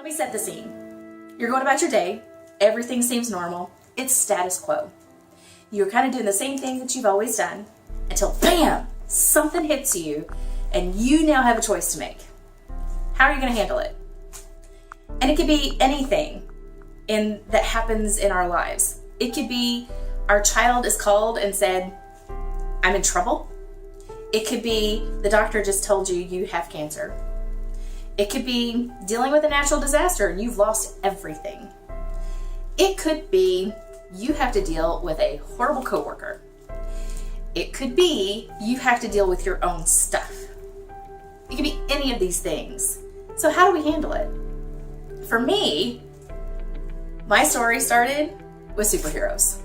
Let me set the scene. You're going about your day. Everything seems normal. It's status quo. You're kind of doing the same thing that you've always done until bam, something hits you and you now have a choice to make. How are you going to handle it? And it could be anything that happens in our lives. It could be our child is called and said, I'm in trouble. It could be the doctor just told you you have cancer. It could be dealing with a natural disaster and you've lost everything. It could be you have to deal with a horrible coworker. It could be you have to deal with your own stuff. It could be any of these things. So how do we handle it? For me, my story started with superheroes.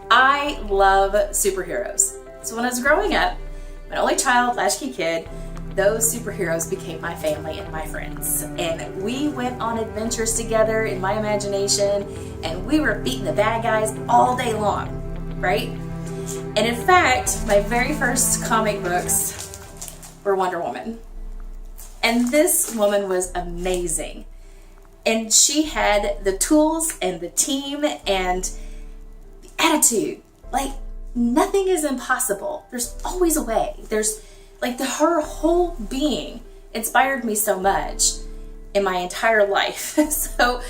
I love superheroes. So when I was growing up, my only child, latchkey kid, those superheroes became my family and my friends. And we went on adventures together in my imagination, and we were beating the bad guys all day long, right? And in fact, my very first comic books were Wonder Woman. And this woman was amazing. And she had the tools and the team and the attitude. Like, nothing is impossible. There's always a way. Her whole being inspired me so much in my entire life. So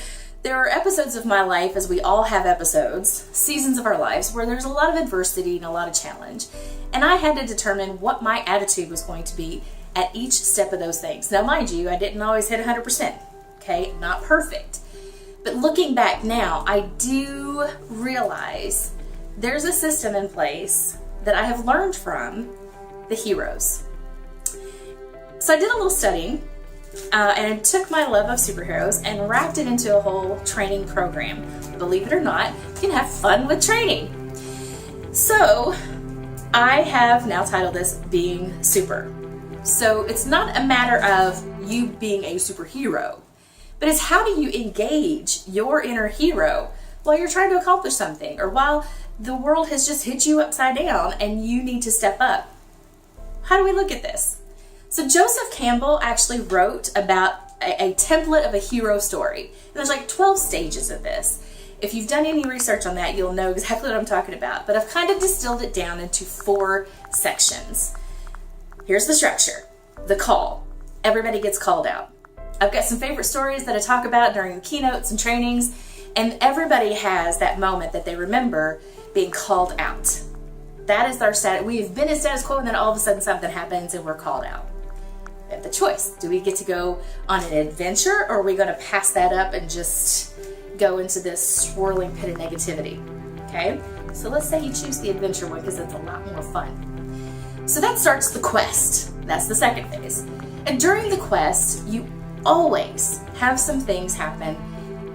there are episodes of my life, as we all have episodes, seasons of our lives, where there's a lot of adversity and a lot of challenge. And I had to determine what my attitude was going to be at each step of those things. Now, mind you, I didn't always hit 100%, okay? Not perfect. But looking back now, I do realize there's a system in place that I have learned from the heroes. So I did a little studying and I took my love of superheroes and wrapped it into a whole training program. Believe it or not, you can have fun with training. So I have now titled this Being Super. So it's not a matter of you being a superhero, but it's how do you engage your inner hero while you're trying to accomplish something, or while the world has just hit you upside down and you need to step up. How do we look at this? So Joseph Campbell actually wrote about a template of a hero story. And there's like 12 stages of this. If you've done any research on that, you'll know exactly what I'm talking about. But I've kind of distilled it down into 4 sections. Here's the structure. The call. Everybody gets called out. I've got some favorite stories that I talk about during the keynotes and trainings, and everybody has that moment that they remember being called out. That is our status. We've been in status quo, and then all of a sudden something happens and we're called out. We have the choice. Do we get to go on an adventure, or are we going to pass that up and just go into this swirling pit of negativity? Okay? So let's say you choose the adventure one because it's a lot more fun. So that starts the quest. That's the second phase. And during the quest, you always have some things happen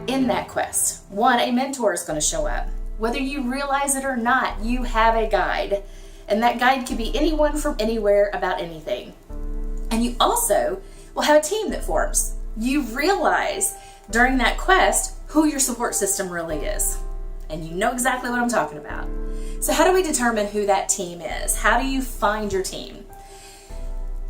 in that quest. One, a mentor is going to show up. Whether you realize it or not, you have a guide. And that guide could be anyone from anywhere about anything. And you also will have a team that forms. You realize during that quest who your support system really is. And you know exactly what I'm talking about. So how do we determine who that team is? How do you find your team?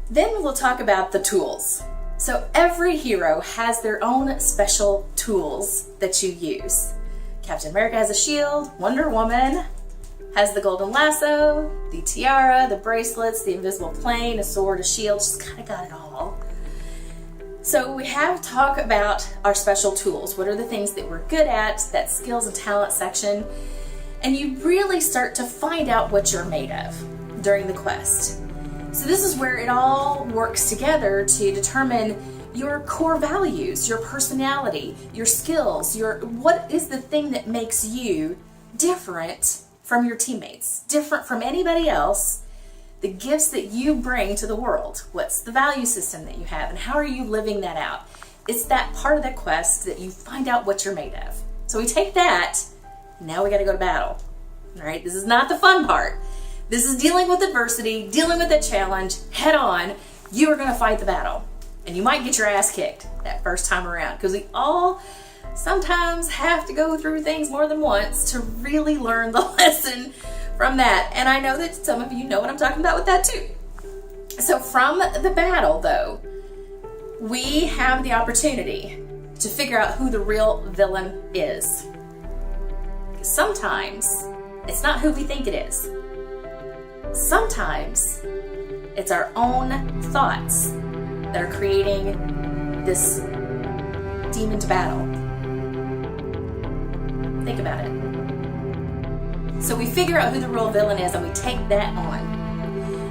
Then we'll talk about the tools. So every hero has their own special tools that you use. Captain America has a shield, Wonder Woman has the golden lasso, the tiara, the bracelets, the invisible plane, a sword, a shield, just kind of got it all. So we have to talk about our special tools. What are the things that we're good at, that skills and talent section, and you really start to find out what you're made of during the quest. So this is where it all works together to determine your core values, your personality, your skills, what is the thing that makes you different from your teammates, different from anybody else, the gifts that you bring to the world. What's the value system that you have, and how are you living that out? It's that part of the quest that you find out what you're made of. So we take that, now we got to go to battle. All right, this is not the fun part. This is dealing with adversity, dealing with a challenge head on. You are going to fight the battle. And you might get your ass kicked that first time around, because we all sometimes have to go through things more than once to really learn the lesson from that. And I know that some of you know what I'm talking about with that too. So from the battle, though, we have the opportunity to figure out who the real villain is. Because sometimes it's not who we think it is. Sometimes it's our own thoughts that are creating this demon to battle. Think about it. So we figure out who the real villain is, and we take that on.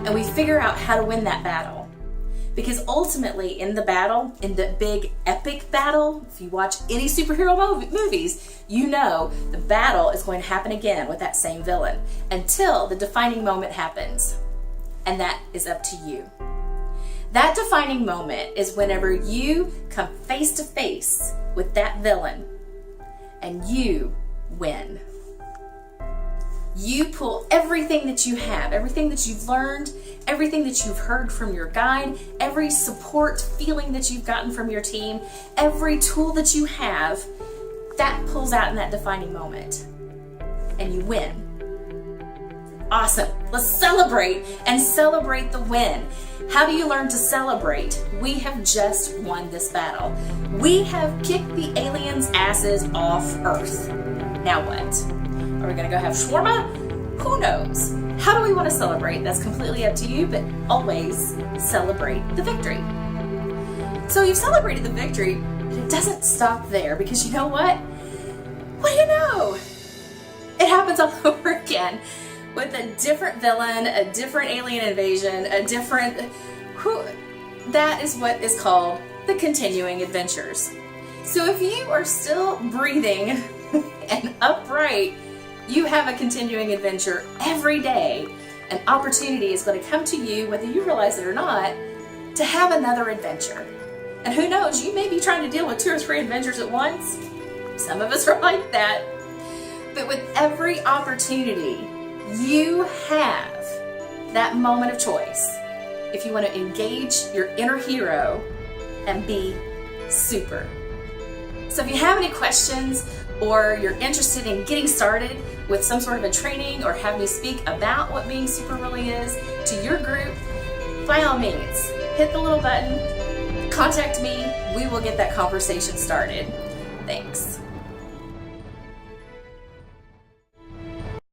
And we figure out how to win that battle. Because ultimately in the battle, in the big epic battle, if you watch any superhero movies, you know the battle is going to happen again with that same villain until the defining moment happens. And that is up to you. That defining moment is whenever you come face to face with that villain and you win. You pull everything that you have, everything that you've learned, everything that you've heard from your guide, every support feeling that you've gotten from your team, every tool that you have, that pulls out in that defining moment. And you win. Awesome. Let's celebrate and celebrate the win. How do you learn to celebrate? We have just won this battle. We have kicked the aliens' asses off Earth. Now what? Are we going to go have shawarma? Who knows? How do we want to celebrate? That's completely up to you, but always celebrate the victory. So you've celebrated the victory, but it doesn't stop there, because you know what? What do you know? It happens all over again with a different villain, a different alien invasion, a different... That is what is called the continuing adventures. So if you are still breathing and upright, you have a continuing adventure every day. An opportunity is going to come to you, whether you realize it or not, to have another adventure. And who knows, you may be trying to deal with 2 or 3 adventures at once. Some of us are like that. But with every opportunity, you have that moment of choice if you want to engage your inner hero and be super. So if you have any questions, or you're interested in getting started with some sort of a training, or have me speak about what being super really is to your group, by all means, hit the little button, contact me, we will get that conversation started. Thanks.